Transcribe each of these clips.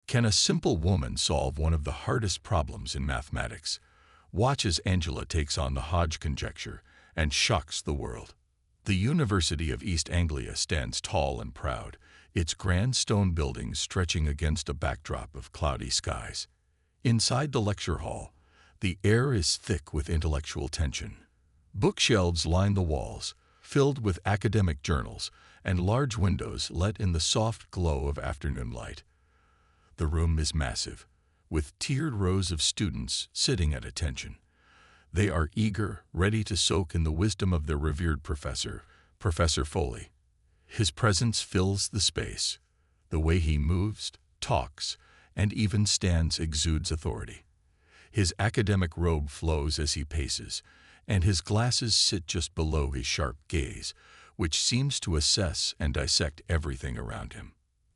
Can a simple woman solve one of the hardest problems in mathematics? Watch as Angela takes on the Hodge Conjecture and shocks the world. The University of East Anglia stands tall and proud, its grand stone buildings stretching against a backdrop of cloudy skies. Inside the lecture hall, the air is thick with intellectual tension. Bookshelves line the walls, filled with academic journals, and large windows let in the soft glow of afternoon light. The room is massive, with tiered rows of students sitting at attention. They are eager, ready to soak in the wisdom of their revered professor, Professor Foley. His presence fills the space. The way he moves, talks, and even stands exudes authority. His academic robe flows as he paces, and his glasses sit just below his sharp gaze, which seems to assess and dissect everything around him.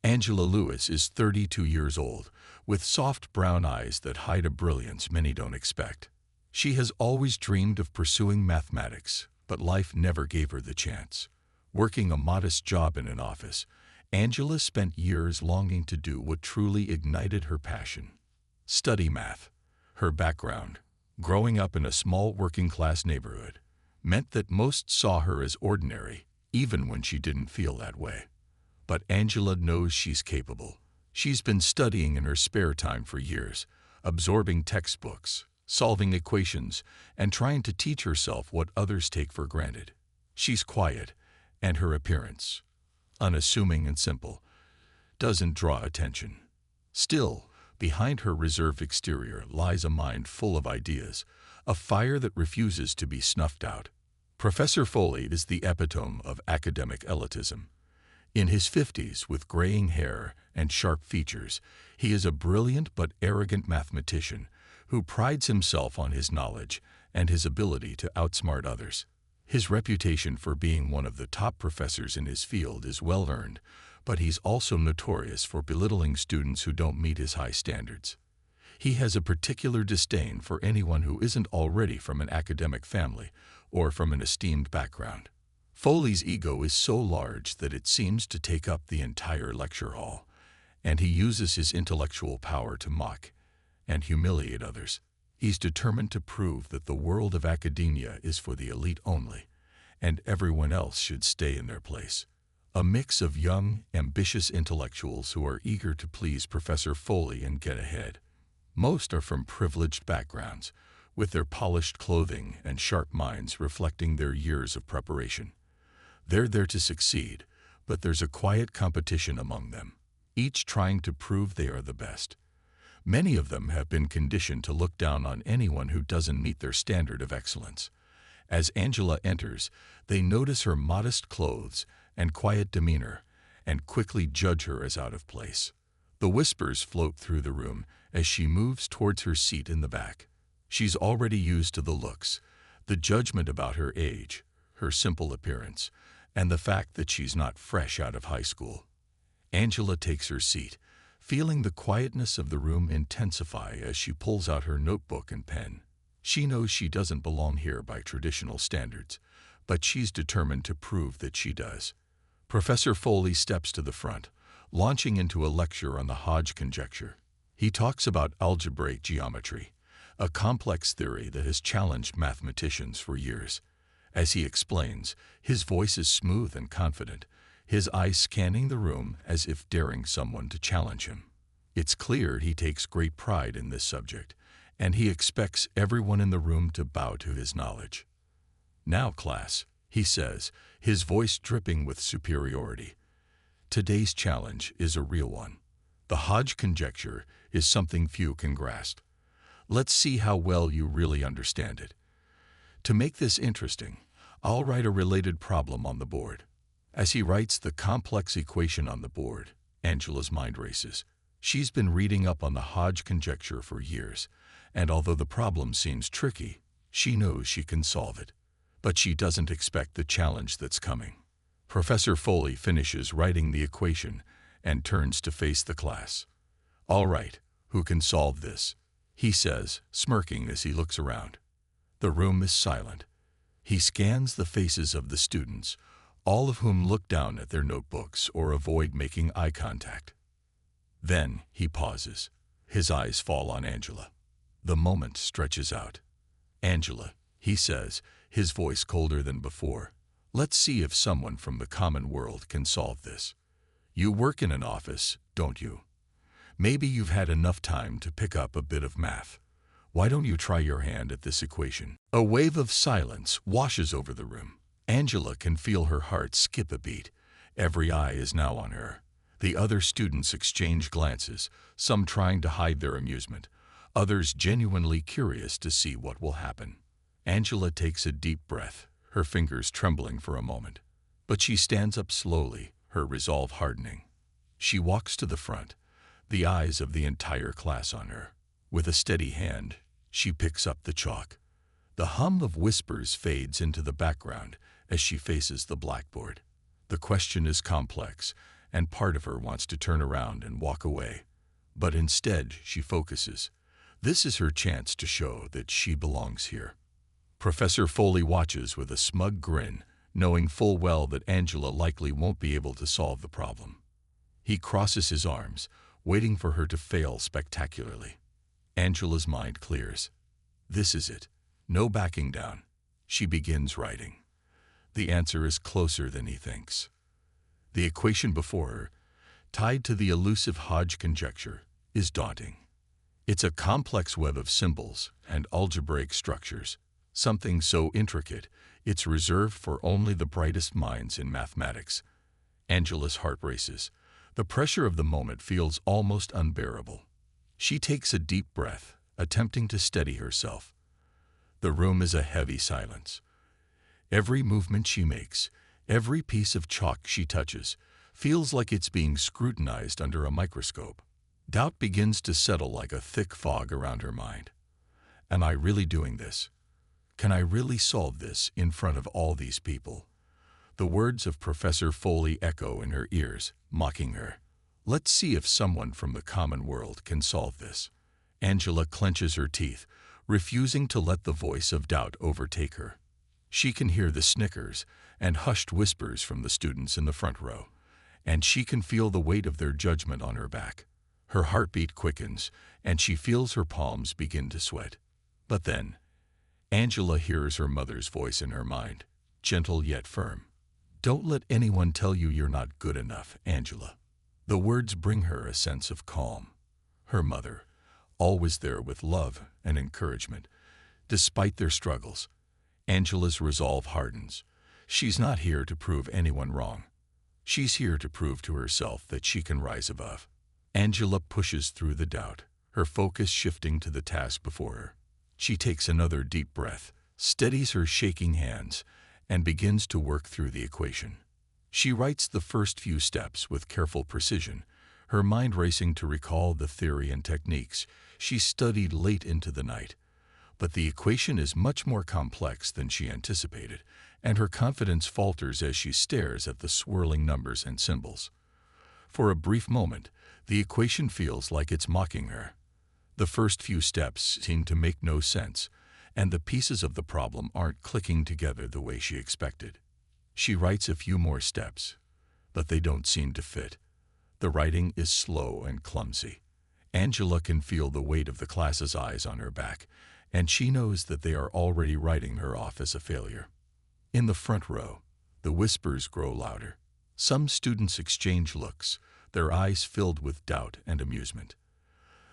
Angela Lewis is 32 years old, with soft brown eyes that hide a brilliance many don't expect. She has always dreamed of pursuing mathematics, but life never gave her the chance. Working a modest job in an office, Angela spent years longing to do what truly ignited her passion: study math. Her background, growing up in a small working-class neighborhood, meant that most saw her as ordinary, even when she didn't feel that way. But Angela knows she's capable. She's been studying in her spare time for years, absorbing textbooks, solving equations, and trying to teach herself what others take for granted. She's quiet, and her appearance, unassuming and simple, doesn't draw attention. Still, behind her reserved exterior lies a mind full of ideas, a fire that refuses to be snuffed out. Professor Foley is the epitome of academic elitism. In his 50s, with graying hair and sharp features, he is a brilliant but arrogant mathematician who prides himself on his knowledge and his ability to outsmart others. His reputation for being one of the top professors in his field is well earned, but he's also notorious for belittling students who don't meet his high standards. He has a particular disdain for anyone who isn't already from an academic family or from an esteemed background. Foley's ego is so large that it seems to take up the entire lecture hall, and he uses his intellectual power to mock and humiliate others. He's determined to prove that the world of academia is for the elite only, and everyone else should stay in their place. A mix of young, ambitious intellectuals who are eager to please Professor Foley and get ahead. Most are from privileged backgrounds, with their polished clothing and sharp minds reflecting their years of preparation. They're there to succeed, but there's a quiet competition among them, each trying to prove they are the best. Many of them have been conditioned to look down on anyone who doesn't meet their standard of excellence. As Angela enters, they notice her modest clothes and quiet demeanor, and quickly judge her as out of place. The whispers float through the room as she moves towards her seat in the back. She's already used to the looks, the judgment about her age, her simple appearance, and the fact that she's not fresh out of high school. Angela takes her seat, feeling the quietness of the room intensify as she pulls out her notebook and pen. She knows she doesn't belong here by traditional standards, but she's determined to prove that she does. Professor Foley steps to the front, launching into a lecture on the Hodge Conjecture. He talks about algebraic geometry, a complex theory that has challenged mathematicians for years. As he explains, his voice is smooth and confident, his eyes scanning the room as if daring someone to challenge him. It's clear he takes great pride in this subject, and he expects everyone in the room to bow to his knowledge. "Now, class," he says, his voice dripping with superiority. "Today's challenge is a real one. The Hodge Conjecture is something few can grasp. Let's see how well you really understand it. To make this interesting, I'll write a related problem on the board." As he writes the complex equation on the board, Angela's mind races. She's been reading up on the Hodge Conjecture for years, and although the problem seems tricky, she knows she can solve it. But she doesn't expect the challenge that's coming. Professor Foley finishes writing the equation and turns to face the class. "All right, who can solve this?" he says, smirking as he looks around. The room is silent. He scans the faces of the students, all of whom look down at their notebooks or avoid making eye contact. Then he pauses. His eyes fall on Angela. The moment stretches out. "Angela," he says, his voice colder than before, "let's see if someone from the common world can solve this. You work in an office, don't you? Maybe you've had enough time to pick up a bit of math. Why don't you try your hand at this equation?" A wave of silence washes over the room. Angela can feel her heart skip a beat. Every eye is now on her. The other students exchange glances, some trying to hide their amusement, others genuinely curious to see what will happen. Angela takes a deep breath, her fingers trembling for a moment. But she stands up slowly, her resolve hardening. She walks to the front, the eyes of the entire class on her. With a steady hand, she picks up the chalk. The hum of whispers fades into the background as she faces the blackboard. The question is complex, and part of her wants to turn around and walk away. But instead, she focuses. This is her chance to show that she belongs here. Professor Foley watches with a smug grin, knowing full well that Angela likely won't be able to solve the problem. He crosses his arms, waiting for her to fail spectacularly. Angela's mind clears. This is it. No backing down. She begins writing. The answer is closer than he thinks. The equation before her, tied to the elusive Hodge conjecture, is daunting. It's a complex web of symbols and algebraic structures, something so intricate it's reserved for only the brightest minds in mathematics. Angela's heart races. The pressure of the moment feels almost unbearable. She takes a deep breath, attempting to steady herself. The room is a heavy silence. Every movement she makes, every piece of chalk she touches, feels like it's being scrutinized under a microscope. Doubt begins to settle like a thick fog around her mind. Am I really doing this? Can I really solve this in front of all these people? The words of Professor Foley echo in her ears, mocking her. Let's see if someone from the common world can solve this. Angela clenches her teeth, refusing to let the voice of doubt overtake her. She can hear the snickers and hushed whispers from the students in the front row, and she can feel the weight of their judgment on her back. Her heartbeat quickens, and she feels her palms begin to sweat. But then, Angela hears her mother's voice in her mind, gentle yet firm. "Don't let anyone tell you you're not good enough, Angela." The words bring her a sense of calm. Her mother, always there with love and encouragement, despite their struggles. Angela's resolve hardens. She's not here to prove anyone wrong. She's here to prove to herself that she can rise above. Angela pushes through the doubt, her focus shifting to the task before her. She takes another deep breath, steadies her shaking hands, and begins to work through the equation. She writes the first few steps with careful precision, her mind racing to recall the theory and techniques she studied late into the night. But the equation is much more complex than she anticipated, and her confidence falters as she stares at the swirling numbers and symbols. For a brief moment, the equation feels like it's mocking her. The first few steps seem to make no sense, and the pieces of the problem aren't clicking together the way she expected. She writes a few more steps, but they don't seem to fit. The writing is slow and clumsy. Angela can feel the weight of the class's eyes on her back, and she knows that they are already writing her off as a failure. In the front row, the whispers grow louder. Some students exchange looks, their eyes filled with doubt and amusement.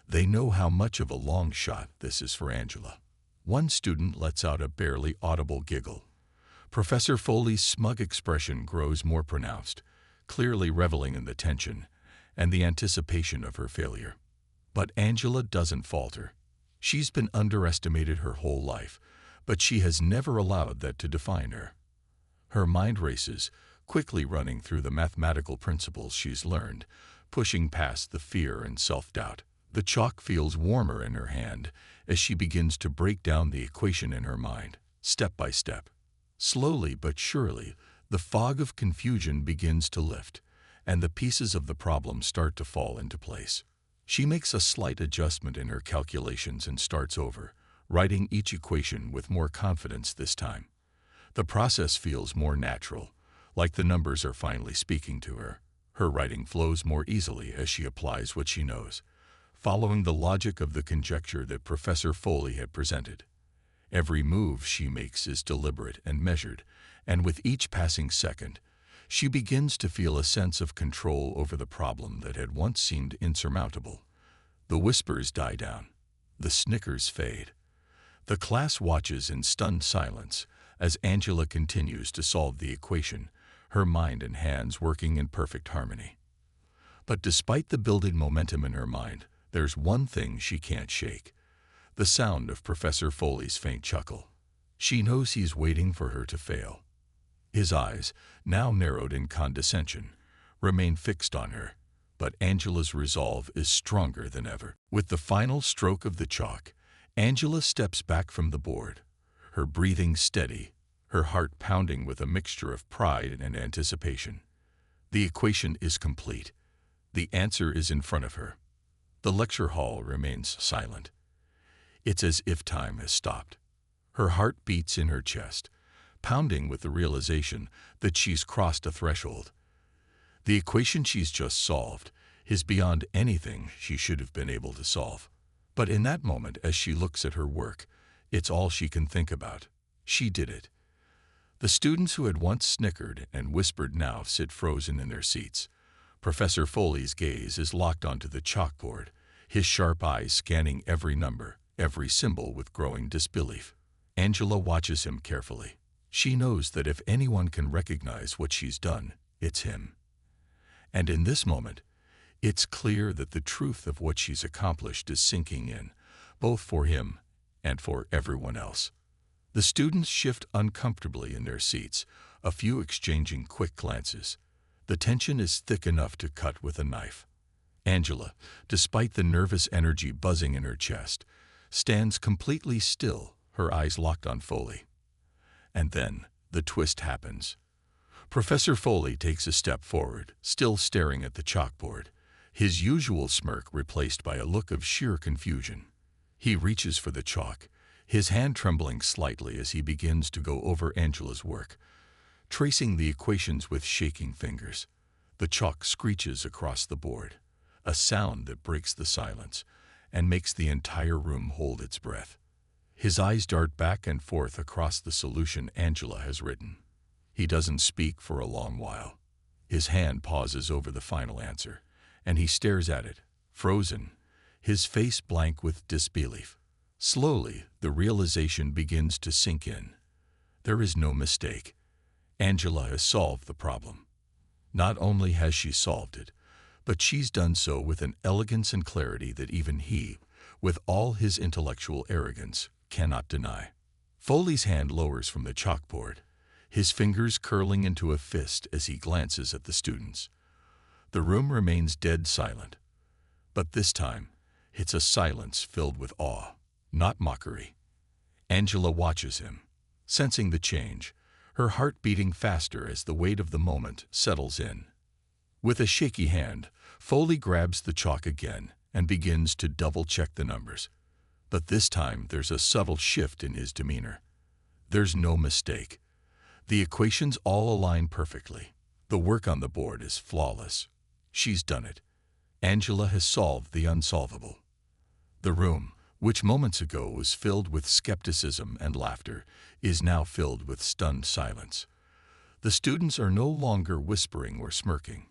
They know how much of a long shot this is for Angela. One student lets out a barely audible giggle. Professor Foley's smug expression grows more pronounced, clearly reveling in the tension and the anticipation of her failure. But Angela doesn't falter. She's been underestimated her whole life, but she has never allowed that to define her. Her mind races, quickly running through the mathematical principles she's learned, pushing past the fear and self-doubt. The chalk feels warmer in her hand as she begins to break down the equation in her mind, step by step. Slowly but surely, the fog of confusion begins to lift, and the pieces of the problem start to fall into place. She makes a slight adjustment in her calculations and starts over, writing each equation with more confidence this time. The process feels more natural, like the numbers are finally speaking to her. Her writing flows more easily as she applies what she knows, following the logic of the conjecture that Professor Foley had presented. Every move she makes is deliberate and measured, and with each passing second, she begins to feel a sense of control over the problem that had once seemed insurmountable. The whispers die down. The snickers fade. The class watches in stunned silence as Angela continues to solve the equation, her mind and hands working in perfect harmony. But despite the building momentum in her mind, there's one thing she can't shake: the sound of Professor Foley's faint chuckle. She knows he's waiting for her to fail. His eyes, now narrowed in condescension, remain fixed on her, but Angela's resolve is stronger than ever. With the final stroke of the chalk, Angela steps back from the board, her breathing steady, her heart pounding with a mixture of pride and anticipation. The equation is complete. The answer is in front of her. The lecture hall remains silent. It's as if time has stopped. Her heart beats in her chest, pounding with the realization that she's crossed a threshold. The equation she's just solved is beyond anything she should have been able to solve. But in that moment, as she looks at her work, it's all she can think about. She did it. The students who had once snickered and whispered now sit frozen in their seats. Professor Foley's gaze is locked onto the chalkboard, his sharp eyes scanning every number, every symbol with growing disbelief. Angela watches him carefully. She knows that if anyone can recognize what she's done, it's him. And in this moment, it's clear that the truth of what she's accomplished is sinking in, both for him and for everyone else. The students shift uncomfortably in their seats, a few exchanging quick glances. The tension is thick enough to cut with a knife. Angela, despite the nervous energy buzzing in her chest, stands completely still, her eyes locked on Foley. And then the twist happens. Professor Foley takes a step forward, still staring at the chalkboard, his usual smirk replaced by a look of sheer confusion. He reaches for the chalk, his hand trembling slightly as he begins to go over Angela's work, tracing the equations with shaking fingers. The chalk screeches across the board, a sound that breaks the silence and makes the entire room hold its breath. His eyes dart back and forth across the solution Angela has written. He doesn't speak for a long while. His hand pauses over the final answer, and he stares at it, frozen, his face blank with disbelief. Slowly, the realization begins to sink in. There is no mistake. Angela has solved the problem. Not only has she solved it, but she's done so with an elegance and clarity that even he, with all his intellectual arrogance, cannot deny. Foley's hand lowers from the chalkboard, his fingers curling into a fist as he glances at the students. The room remains dead silent, but this time, it's a silence filled with awe, not mockery. Angela watches him, sensing the change, her heart beating faster as the weight of the moment settles in. With a shaky hand, Foley grabs the chalk again and begins to double-check the numbers. But this time there's a subtle shift in his demeanor. There's no mistake. The equations all align perfectly. The work on the board is flawless. She's done it. Angela has solved the unsolvable. The room, which moments ago was filled with skepticism and laughter, is now filled with stunned silence. The students are no longer whispering or smirking.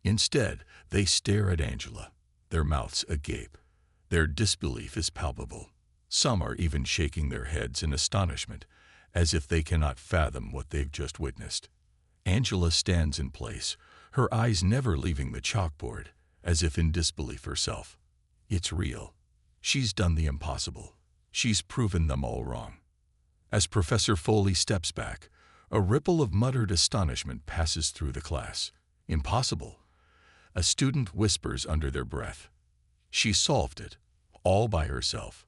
Instead, they stare at Angela, their mouths agape. Their disbelief is palpable. Some are even shaking their heads in astonishment, as if they cannot fathom what they've just witnessed. Angela stands in place, her eyes never leaving the chalkboard, as if in disbelief herself. It's real. She's done the impossible. She's proven them all wrong. As Professor Foley steps back, a ripple of muttered astonishment passes through the class. Impossible. A student whispers under their breath. She solved it, all by herself.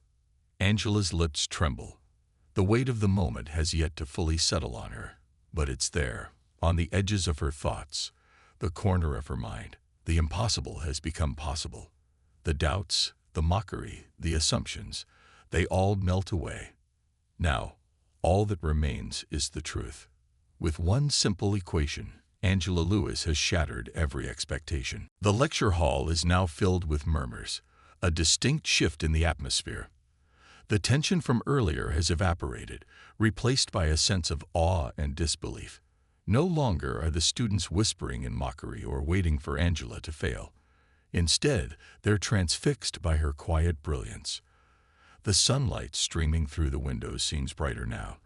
Angela's lips tremble. The weight of the moment has yet to fully settle on her, but it's there, on the edges of her thoughts, the corner of her mind. The impossible has become possible. The doubts, the mockery, the assumptions, they all melt away. Now, all that remains is the truth. With one simple equation, Angela Lewis has shattered every expectation. The lecture hall is now filled with murmurs, a distinct shift in the atmosphere. The tension from earlier has evaporated, replaced by a sense of awe and disbelief. No longer are the students whispering in mockery or waiting for Angela to fail. Instead, they're transfixed by her quiet brilliance. The sunlight streaming through the windows seems brighter now,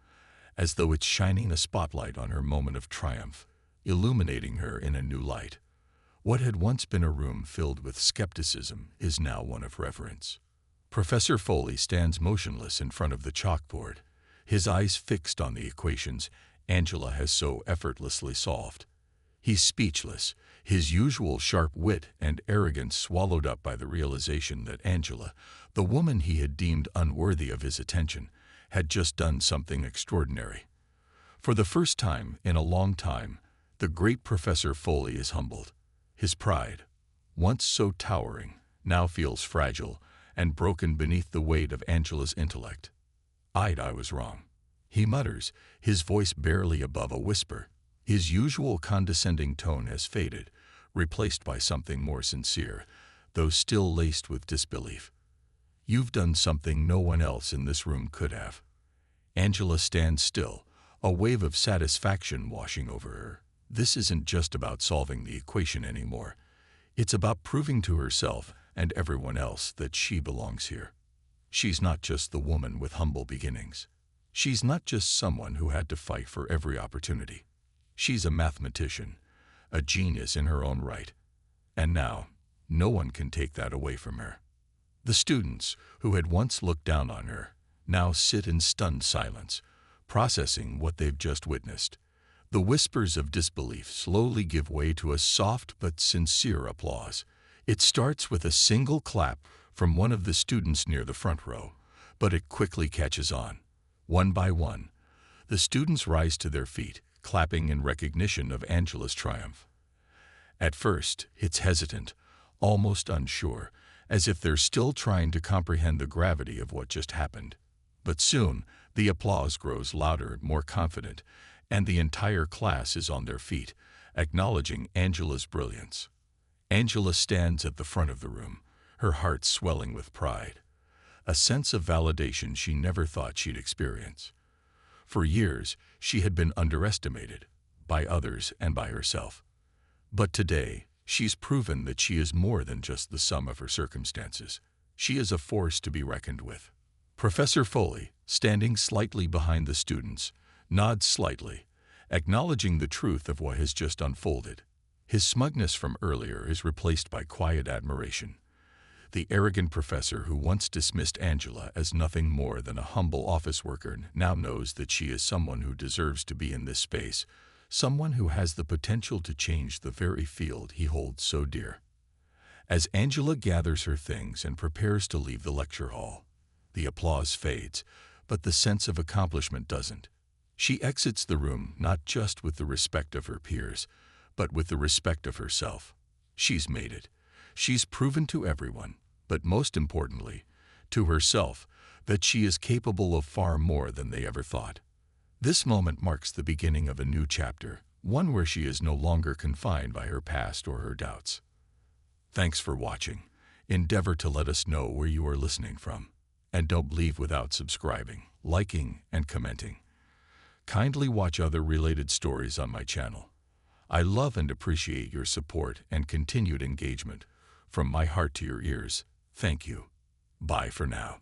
as though it's shining a spotlight on her moment of triumph, illuminating her in a new light. What had once been a room filled with skepticism is now one of reverence. Professor Foley stands motionless in front of the chalkboard, his eyes fixed on the equations Angela has so effortlessly solved. He's speechless, his usual sharp wit and arrogance swallowed up by the realization that Angela, the woman he had deemed unworthy of his attention, had just done something extraordinary. For the first time in a long time, the great Professor Foley is humbled. His pride, once so towering, now feels fragile and broken beneath the weight of Angela's intellect. I was wrong," he mutters, his voice barely above a whisper. His usual condescending tone has faded, replaced by something more sincere, though still laced with disbelief. "You've done something no one else in this room could have." Angela stands still, a wave of satisfaction washing over her. This isn't just about solving the equation anymore. It's about proving to herself and everyone else that she belongs here. She's not just the woman with humble beginnings. She's not just someone who had to fight for every opportunity. She's a mathematician, a genius in her own right. And now, no one can take that away from her. The students, who had once looked down on her, now sit in stunned silence, processing what they've just witnessed. The whispers of disbelief slowly give way to a soft but sincere applause. It starts with a single clap from one of the students near the front row, but it quickly catches on. One by one, the students rise to their feet, clapping in recognition of Angela's triumph. At first, it's hesitant, almost unsure, as if they're still trying to comprehend the gravity of what just happened. But soon, the applause grows louder, more confident, and the entire class is on their feet, acknowledging Angela's brilliance. Angela stands at the front of the room, her heart swelling with pride, a sense of validation she never thought she'd experience. For years, she had been underestimated, by others and by herself. But today, she's proven that she is more than just the sum of her circumstances. She is a force to be reckoned with. Professor Foley, standing slightly behind the students, nods slightly, acknowledging the truth of what has just unfolded. His smugness from earlier is replaced by quiet admiration. The arrogant professor who once dismissed Angela as nothing more than a humble office worker now knows that she is someone who deserves to be in this space, someone who has the potential to change the very field he holds so dear. As Angela gathers her things and prepares to leave the lecture hall, the applause fades, but the sense of accomplishment doesn't. She exits the room not just with the respect of her peers, but with the respect of herself. She's made it. She's proven to everyone, but most importantly, to herself, that she is capable of far more than they ever thought. This moment marks the beginning of a new chapter, one where she is no longer confined by her past or her doubts. Thanks for watching. Endeavor to let us know where you are listening from. And don't leave without subscribing, liking, and commenting. Kindly watch other related stories on my channel. I love and appreciate your support and continued engagement. From my heart to your ears, thank you. Bye for now.